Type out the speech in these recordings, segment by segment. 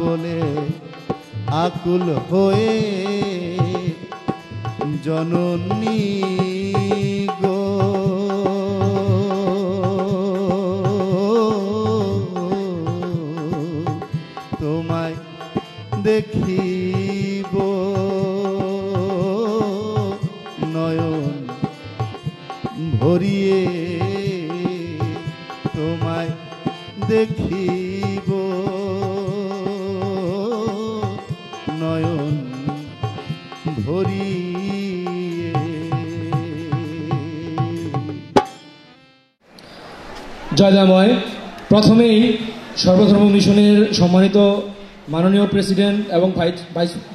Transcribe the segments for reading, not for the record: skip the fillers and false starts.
বলে আকুল হয়ে জননী গো তোমায় দেখিব নয়ন ভরিয়ে তোমায় দেখিব নয়ন ভরিয়ে। জয়দাময়। প্রথমেই সর্বধর্ম মিশনের সম্মানিত মাননীয় প্রেসিডেন্ট এবং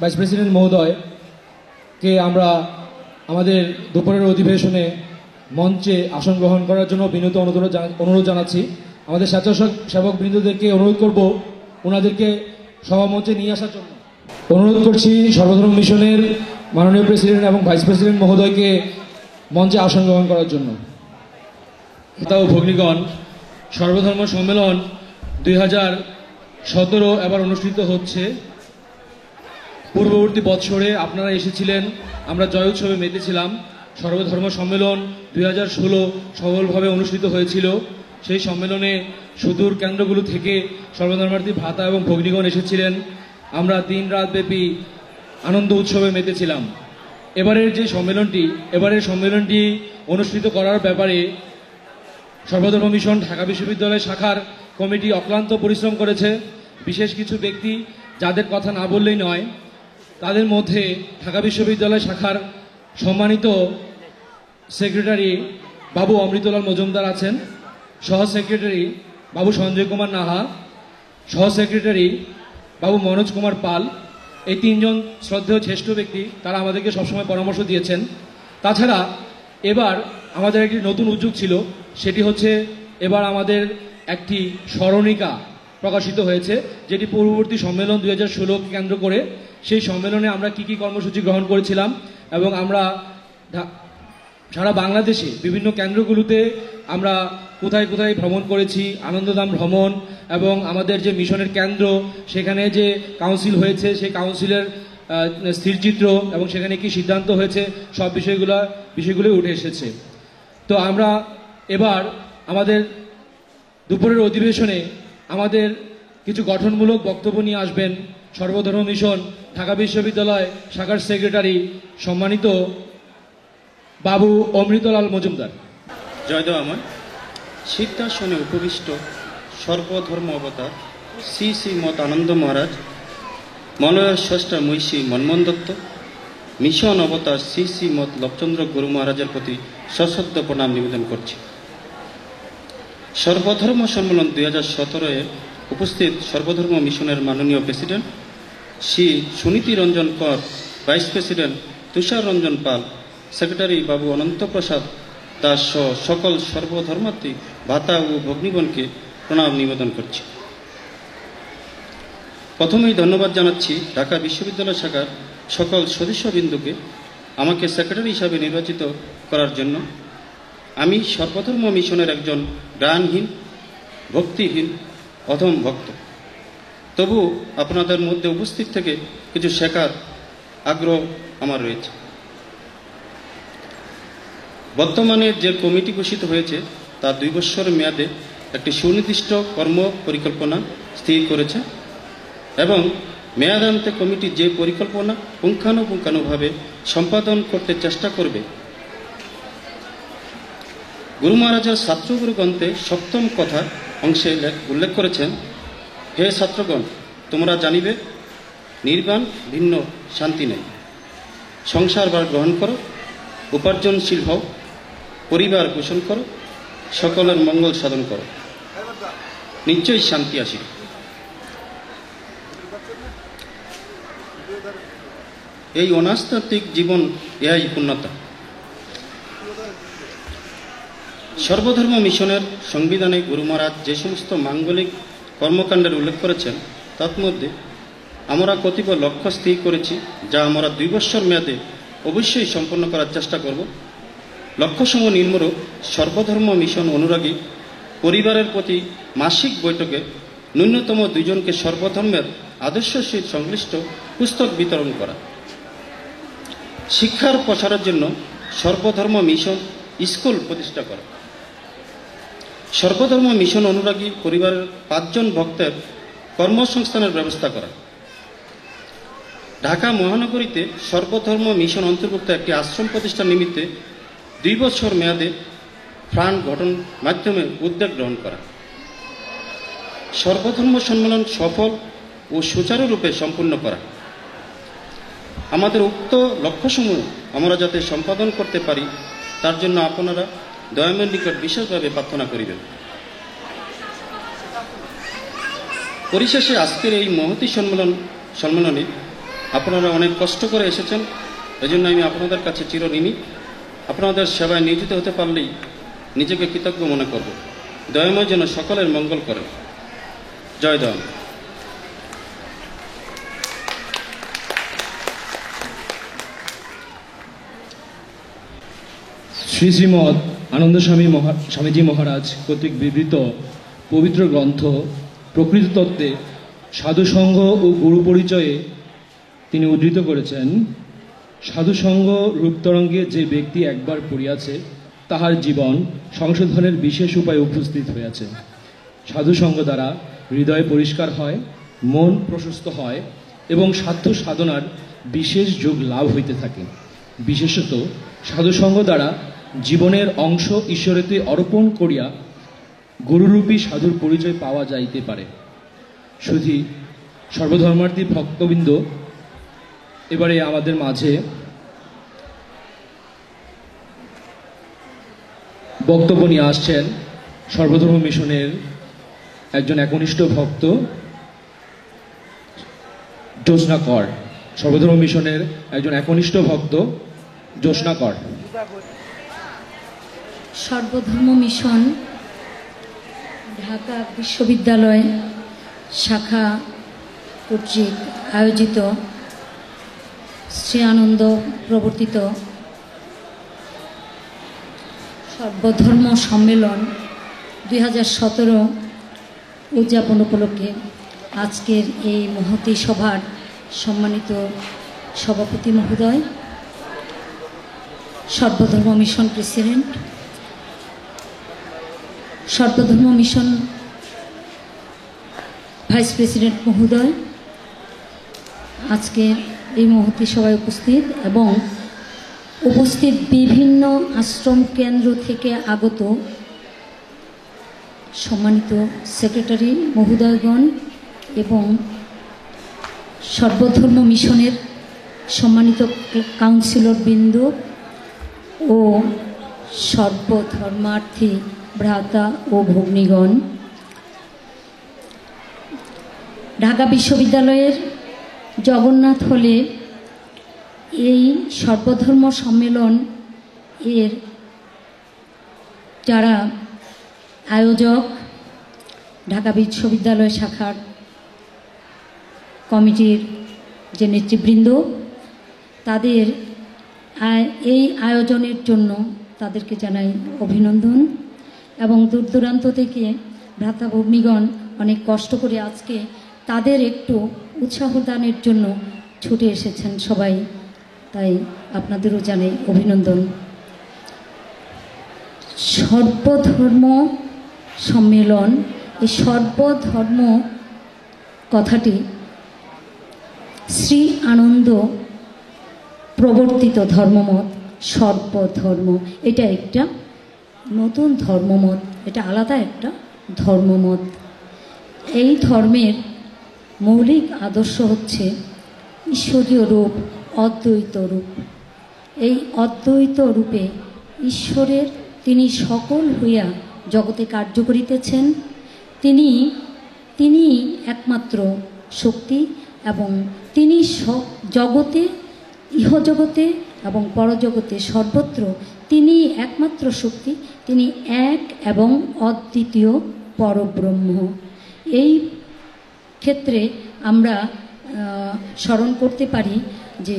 ভাইস প্রেসিডেন্ট মহোদয়কে আমরা আমাদের দুপুরের অধিবেশনে মঞ্চে আসন গ্রহণ করার জন্য বিনীত অনুরোধ জানাচ্ছি। আমাদের স্বেচ্ছাসেবক বৃন্দদেরকে অনুরোধ করব ওনাদেরকে সভা মঞ্চে নিয়ে আসার জন্য অনুরোধ করছি। সর্বধর্ম মিশনের মাননীয় প্রেসিডেন্ট এবং ভাইস প্রেসিডেন্ট মহোদয়কে মঞ্চে আসন গ্রহণ করার জন্য। তাও ভগ্নীগণ, সর্বধর্ম সম্মেলন 2017 এবার অনুষ্ঠিত হচ্ছে। পূর্ববর্তী বৎসরে আপনারা এসেছিলেন, আমরা জয় উৎসবে মেতেছিলাম। সর্বধর্ম সম্মেলন 2016 সফলভাবে অনুষ্ঠিত হয়েছিল। সেই সম্মেলনে সুদূর কেন্দ্রগুলো থেকে সর্বধর্মার্থী ভ্রাতা এবং ভগ্নীগণ এসেছিলেন। আমরা দিন রাত ব্যাপী আনন্দ উৎসবে মেতেছিলাম। এবারের সম্মেলনটি অনুষ্ঠিত করার ব্যাপারে সর্বধর্ম মিশন ঢাকা বিশ্ববিদ্যালয় শাখার কমিটি অক্লান্ত পরিশ্রম করেছে। বিশেষ কিছু ব্যক্তি যাদের কথা না বললেই নয়, তাদের মধ্যে ঢাকা বিশ্ববিদ্যালয় শাখার সম্মানিত সেক্রেটারি বাবু অমৃতলাল মজুমদার আছেন, সহ সেক্রেটারি বাবু সঞ্জয় কুমার নাহা, সহ সেক্রেটারি বাবু মনোজ কুমার পাল। এই তিনজন শ্রদ্ধেয় শ্রেষ্ঠ ব্যক্তি, তারা আমাদেরকে সবসময় পরামর্শ দিয়েছেন। তাছাড়া এবার আমাদের একটি নতুন উদ্যোগ ছিল, সেটি হচ্ছে এবার আমাদের একটি স্মরণিকা প্রকাশিত হয়েছে, যেটি পূর্ববর্তী সম্মেলন 2016কে কেন্দ্র করে। সেই সম্মেলনে আমরা কি কি কর্মসূচি গ্রহণ করেছিলাম এবং আমরা সারা বাংলাদেশে বিভিন্ন কেন্দ্রগুলোতে আমরা কোথায় কোথায় ভ্রমণ করেছি, আনন্দধাম ভ্রমণ এবং আমাদের যে মিশনের কেন্দ্র সেখানে যে কাউন্সিল হয়েছে সেই কাউন্সিলের স্থিরচিত্র এবং সেখানে কি সিদ্ধান্ত হয়েছে, সব বিষয়গুলো উঠে এসেছে। তো আমরা এবার আমাদের দুপুরের অধিবেশনে আমাদের কিছু গঠনমূলক বক্তব্য নিয়ে আসবেন সর্বধর্ম মিশন ঢাকা বিশ্ববিদ্যালয় শাখার সেক্রেটারি সম্মানিত বাবু অমৃতলাল মজুমদার। জয়দেব আমার সিদ্ধাসনে উপবিষ্ট সর্বধর্ম অবতার শ্রী শ্রীমৎ আনন্দ মহারাজ, মলয়ের স্রষ্টা মহিষী মনমোহন দত্ত, মিশন অবতার শ্রী শ্রীমৎ লবচন্দ্র গুরু মহারাজের প্রতি সশ্রদ্ধ প্রণাম নিবেদন করছি। সর্বধর্ম সম্মেলন 2017-এ উপস্থিত সর্বধর্ম মিশনের মাননীয় প্রেসিডেন্ট শ্রী সুনীতি রঞ্জন কর, ভাইস প্রেসিডেন্ট তুষার রঞ্জন পাল, সেক্রেটারি বাবু অনন্ত প্রসাদ দাস সহ সকল সর্বধর্মার্থী ভাতা ও ভগ্নীগণকে প্রণাম নিবেদন করছি। প্রথমেই ধন্যবাদ জানাচ্ছি ঢাকা বিশ্ববিদ্যালয় শাখার সকল সদস্যবৃন্দকে আমাকে সেক্রেটারি হিসাবে নির্বাচিত করার জন্য। আমি সর্বধর্ম মিশনের একজন জ্ঞানহীন, ভক্তিহীন, অধম ভক্ত। তবু আপনাদের মধ্যে উপস্থিত থেকে কিছু শেখার আগ্রহ আমার রয়েছে। বর্তমানে যে কমিটি ঘোষিত হয়েছে তা 2 বছর মেয়াদে একটি সুনির্দিষ্ট কর্ম পরিকল্পনা স্থির করেছে এবং মেয়াদান্তে কমিটি যে পরিকল্পনা পুঙ্খানুপুঙ্খানুভাবে সম্পাদন করতে চেষ্টা করবে। গুরু মহারাজের ছাত্রগুরু গ্রন্থে 7ম কথা অংশে উল্লেখ করেছেন, হে ছাত্রগণ, তোমরা জানিবে নির্বাণ ভিন্ন শান্তি নেই। সংসার ভার গ্রহণ করো, উপার্জনশীল হও, পরিবার পোষণ করো, সকলের মঙ্গল সাধন করো, নিশ্চয়ই শান্তি আসিবে। এই অনাস্তাত্ত্বিক জীবন ইহাই পূর্ণতা। সর্বধর্ম মিশনের সংবিধানে গুরু মহারাজ যে সমস্ত মাঙ্গলিক কর্মকাণ্ডের উল্লেখ করেছেন তার মধ্যে আমরা কতিপয় লক্ষ্য স্থির করেছি, যা আমরা 2 বছর মেয়াদে অবশ্যই সম্পন্ন করার চেষ্টা করব। লক্ষ্যসমূহ নিম্নরূপ: সর্বধর্ম মিশন অনুরাগী পরিবারের প্রতি মাসিক বৈঠকে ন্যূনতম 2 জনকে সর্বধর্মের আদর্শের সহিত সংশ্লিষ্ট পুস্তক বিতরণ করা। শিক্ষার প্রসারের জন্য সর্বধর্ম মিশন স্কুল প্রতিষ্ঠা করা। সর্বধর্ম মিশন অনুরাগী পরিবারের 5 জন ভক্তের কর্মসংস্থানের ব্যবস্থা করা। ঢাকা মহানগরীতে সর্বধর্ম মিশন অন্তর্ভুক্ত একটি আশ্রম প্রতিষ্ঠার নিমিত্তে 2 বছর মেয়াদে ফান্ড গঠন মাধ্যমে উদ্যোগ গ্রহণ করা। সর্বধর্ম সম্মেলন সফল ও সুচারুরূপে সম্পূর্ণ করা। আমাদের উক্ত লক্ষ্যসমূহ আমরা যাতে সম্পাদন করতে পারি তার জন্য আপনারা দয়াময়ের নিকট বিশেষভাবে প্রার্থনা করিবেন। পরিশেষে আজকের এই মহতী সম্মেলনে আপনারা অনেক কষ্ট করে এসেছেন, এজন্য আমি আপনাদের কাছে চিরঋণী। আপনাদের সেবায় নিয়োজিত হতে পারলেই নিজেকে কৃতজ্ঞ মনে করব। দয়াময় যেন সকলের মঙ্গল করেন। জয় দয়াম। শ্রী শ্রীমৎ আনন্দ স্বামীজি মহারাজ কর্তৃক বিবৃত পবিত্র গ্রন্থ প্রকৃত তত্ত্বে সাধুসঙ্গ ও গুরু পরিচয়ে তিনি উদ্ধৃত করেছেন, সাধুসঙ্গ রূপতরঙ্গে যে ব্যক্তি একবার পড়িয়াছে তাহার জীবন সংশোধনের বিশেষ উপায় উপস্থিত হইয়াছে। সাধুসঙ্গ দ্বারা হৃদয় পরিষ্কার হয়, মন প্রশস্ত হয় এবং সাধ্য সাধনার বিশেষ যোগ লাভ হইতে থাকে। বিশেষত সাধুসঙ্গ দ্বারা জীবনের অংশ ঈশ্বরেতে অর্পণ করিয়া গুরুরূপী সাধুর পরিচয় পাওয়া যাইতে পারে। শুধু সর্বধর্মার্থী ভক্তবৃন্দ, এবারে আমাদের মাঝে বক্তব্য নিয়ে আসছেন সর্বধর্ম মিশনের একজন একনিষ্ঠ ভক্ত জ্যোৎস্না কর। সর্বধর্ম মিশনের একজন একনিষ্ঠ ভক্ত জ্যোৎস্না কর। সর্বধর্ম মিশন ঢাকা বিশ্ববিদ্যালয় শাখা কর্তৃক আয়োজিত শ্রী আনন্দ প্রবর্তিত সর্বধর্ম সম্মেলন 2017 উদযাপন উপলক্ষে আজকের এই মহতী সভার সম্মানিত সভাপতি মহোদয়, Sarbadharma mission president, Sarbadharma mission vice president মহোদয়, আজকের এই মহতী সভায় উপস্থিত এবং উপস্থিত বিভিন্ন আশ্রম কেন্দ্র থেকে আগত সম্মানিত সেক্রেটারি মহোদয়গণ এবং সর্বধর্ম মিশনের সম্মানিত কাউন্সিলর বৃন্দ ও সর্বধর্মার্থী ভ্রাতা ও ভগ্নীগণ, ঢাকা বিশ্ববিদ্যালয়ের জগন্নাথ হলে এই সর্বধর্ম সম্মেলন এর যারা আয়োজক, ঢাকা বিশ্ববিদ্যালয় শাখার কমিটির যে নেতৃবৃন্দ, তাদের এই আয়োজনের জন্য তাদেরকে জানাই অভিনন্দন। এবং দূর দূরান্ত থেকে ভ্রাতা ভগ্নীগণ অনেক কষ্ট করে আজকে তাদের একটু উৎসাহ দানের জন্য ছুটে এসেছেন সবাই, তাই আপনাদেরও জানাই অভিনন্দন। সর্বধর্ম সম্মেলন, এই সর্বধর্ম কথাটি শ্রী আনন্দ প্রবর্তিত ধর্মমত। সর্বধর্ম এটা একটা নতুন ধর্মমত, এটা আলাদা একটা ধর্মমত। এই ধর্মের মৌলিক আদর্শ হচ্ছে ঈশ্বরীয় রূপ, অদ্বৈত রূপ। এই অদ্বৈত রূপে ঈশ্বরের তিনি সকল হইয়া জগতে কার্য করিতেছেন। তিনি একমাত্র শক্তি এবং তিনি জগতে, ইহজগতে এবং পরজগতে সর্বত্র তিনি একমাত্র শক্তি, তিনি এক এবং অদ্বিতীয় পরব্রহ্ম। এই ক্ষেত্রে আমরা স্মরণ করতে পারি যে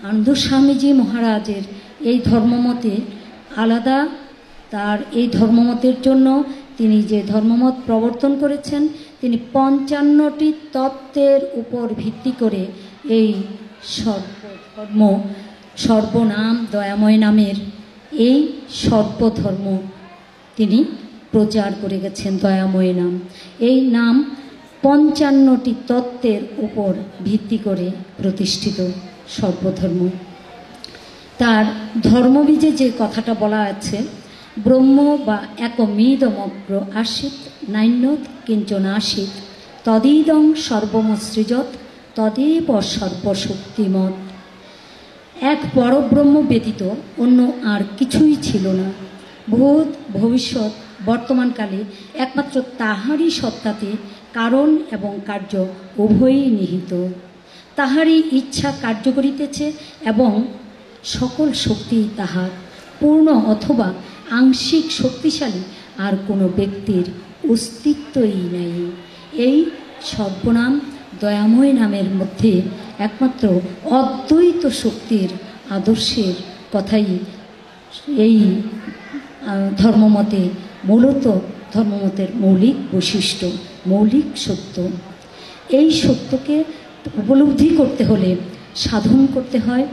আনন্দ স্বামীজি মহারাজের এই ধর্মমতে আলাদা, তার এই ধর্মমতের জন্য তিনি যে ধর্মমত প্রবর্তন করেছেন, তিনি 55টি তত্ত্বের উপর ভিত্তি করে এই সর্বধর্ম সর্বনাম দয়াময় নামের এই সর্বধর্ম তিনি প্রচার করে গেছেন। দয়াময় নাম, এই নাম 55টি তত্ত্বের উপর ভিত্তি করে প্রতিষ্ঠিত সর্বধর্ম। তার ধর্মবীজে যে কথাটা বলা আছে, ব্রহ্ম বা একমিদমগ্র আসিত নাইন্যত কিঞ্চন আসিত তদিদং সর্বমসৃজত তদেব সর্বশক্তিমৎ। এক পরব্রহ্ম ব্যতীত অন্য আর কিছুই ছিল না। ভূত ভবিষ্যৎ বর্তমানকালে একমাত্র তাহারই সত্তাতে কারণ এবং কার্য উভয়ই নিহিত। তাহারই ইচ্ছা কার্য করিতেছে এবং সকল শক্তি তাহার। পূর্ণ অথবা আংশিক শক্তিশালী আর কোনো ব্যক্তির অস্তিত্বই নাই। এই সর্বনাম দয়াময় নামের মধ্যে একমাত্র অদ্বৈত শক্তির আদর্শের কথাই এই ধর্মমতে মূলত ধর্মমতের মৌলিক বৈশিষ্ট্য, মৌলিক সত্য। এই সত্যকে উপলব্ধি করতে হলে সাধন করতে হয়।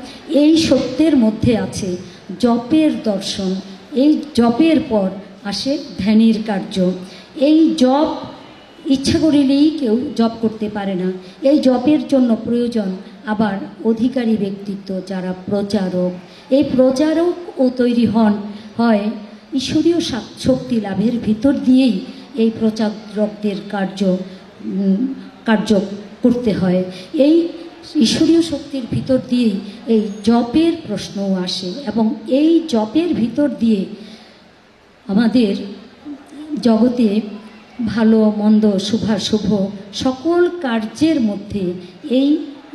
এই সত্যের মধ্যে আছে জপের দর্শন, এই জপের পর আসে ধ্যানের কার্য। এই জপ ইচ্ছা করিলেই কেউ জপ করতে পারে না। এই জপের জন্য প্রয়োজন আবার অধিকারী ব্যক্তিত্ব, যারা প্রচারক। এই প্রচারকও তৈরি হয় ঈশ্বরীয় শক্তি লাভের ভিতর দিয়েই এই প্রচারকদের কার্য করতে হয়। এই ঈশ্বরীয় শক্তির ভিতর দিয়েই এই জপের প্রশ্নও আসে এবং এই জপের ভিতর দিয়ে আমাদের জগতে ভালো মন্দ শুভাশুভ সকল কার্যের মধ্যে এই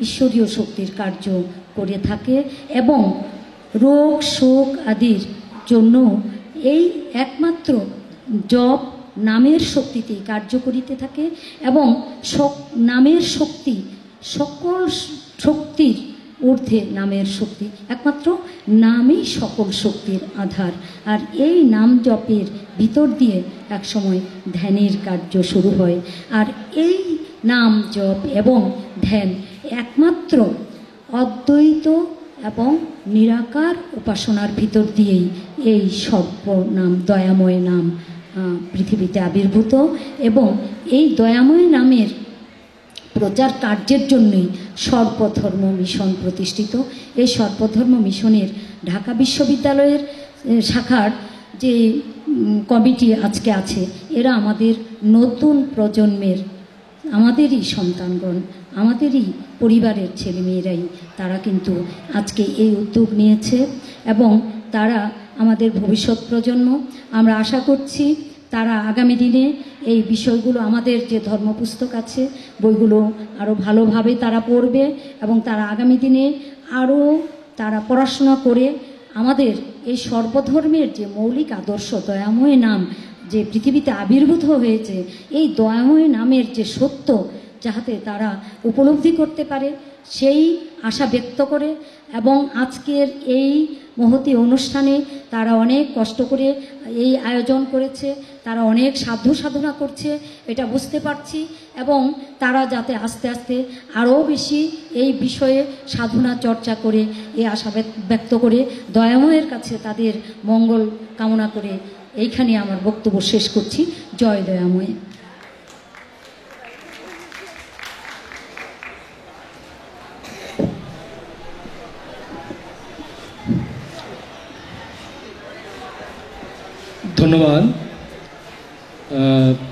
ঈশ্বরীয় শক্তির কার্য করে থাকে এবং রোগ শোক আদির জন্য এই একমাত্র জপ নামের শক্তিতে কার্য করিতে থাকে এবং নামের শক্তি সকল শক্তির ঊর্ধ্বে নামের শক্তি, একমাত্র নামই সকল শক্তির আধার। আর এই নাম জপের ভিতর দিয়ে একসময় ধ্যানের কার্য শুরু হয়। আর এই নাম জপ এবং ধ্যান একমাত্র অদ্বৈত এবং নিরাকার উপাসনার ভিতর দিয়েই এই সর্বনাম দয়াময় নাম পৃথিবীতে আবির্ভূত এবং এই দয়াময় নামের প্রচার কার্যের জন্যই সর্বধর্ম মিশন প্রতিষ্ঠিত। এই সর্বধর্ম মিশনের ঢাকা বিশ্ববিদ্যালয়ের শাখার যে কমিটি আজকে আছে, এরা আমাদের নতুন প্রজন্মের, আমাদেরই সন্তানগণ, আমাদেরই পরিবারের ছেলেমেয়েরাই তারা কিন্তু আজকে এই উদ্যোগ নিয়েছে এবং তারা আমাদের ভবিষ্যৎ প্রজন্ম। আমরা আশা করছি তারা আগামী দিনে এই বিষয়গুলো, আমাদের যে ধর্মপুস্তক আছে বইগুলো আরও ভালোভাবে তারা পড়বে এবং তারা আগামী দিনে আরও তারা পড়াশোনা করে আমাদের এই সর্বধর্মের যে মৌলিক আদর্শ দয়াময় নাম যে পৃথিবীতে আবির্ভূত হয়েছে, এই দয়াময় নামের যে সত্য যাহাতে তারা উপলব্ধি করতে পারে সেই আশা ব্যক্ত করে। এবং আজকের এই মহতী অনুষ্ঠানে তারা অনেক কষ্ট করে এই আয়োজন করেছে, তারা অনেক সাধ্য সাধনা করছে, এটা বুঝতে পারছি। এবং তারা যাতে আস্তে আস্তে আরও বেশি এই বিষয়ে সাধনা চর্চা করে এই আশা ব্যক্ত করে দয়াময়ের কাছে তাদের মঙ্গল কামনা করে এইখানে আমার বক্তব্য শেষ করছি। জয় দয়াময়। ধন্যবাদ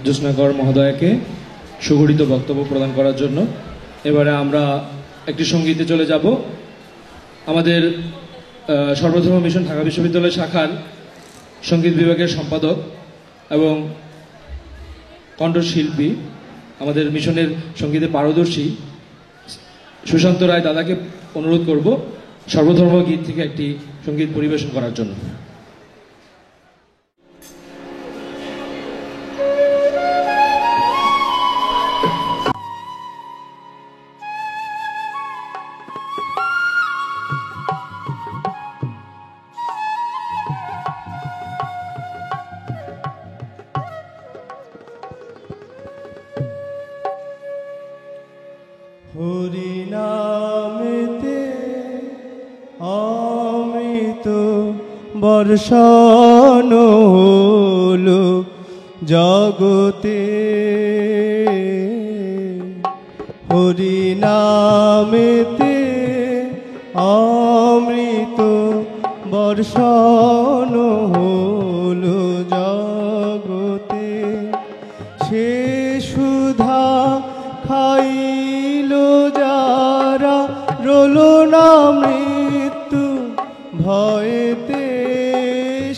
জ্যোৎস্নাকর মহোদয়কে সুগঠিত বক্তব্য প্রদান করার জন্য। এবারে আমরা একটি সঙ্গীতে চলে যাব। আমাদের সর্বধর্ম মিশন ঢাকা বিশ্ববিদ্যালয় শাখার সঙ্গীত বিভাগের সম্পাদক এবং কণ্ঠশিল্পী, আমাদের মিশনের সঙ্গীতে পারদর্শী সুশান্ত রায় দাদাকে অনুরোধ করব সর্বধর্ম গীত থেকে একটি সঙ্গীত পরিবেশন করার জন্য। হরি নামেতে অমৃত বর্ষণ হলো জগতে, হরি নামেতে অমৃত বর্ষণ হলো জগতে। সে সুধা খাইল যারা, রলো না মৃত্যু ভয়েতে।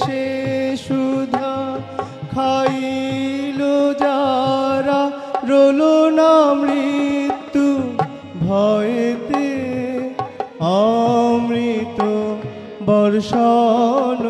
সে সুধা খাইল যারা, রলো না মৃত্যু ভয়েতে। অমৃত বর্ষণ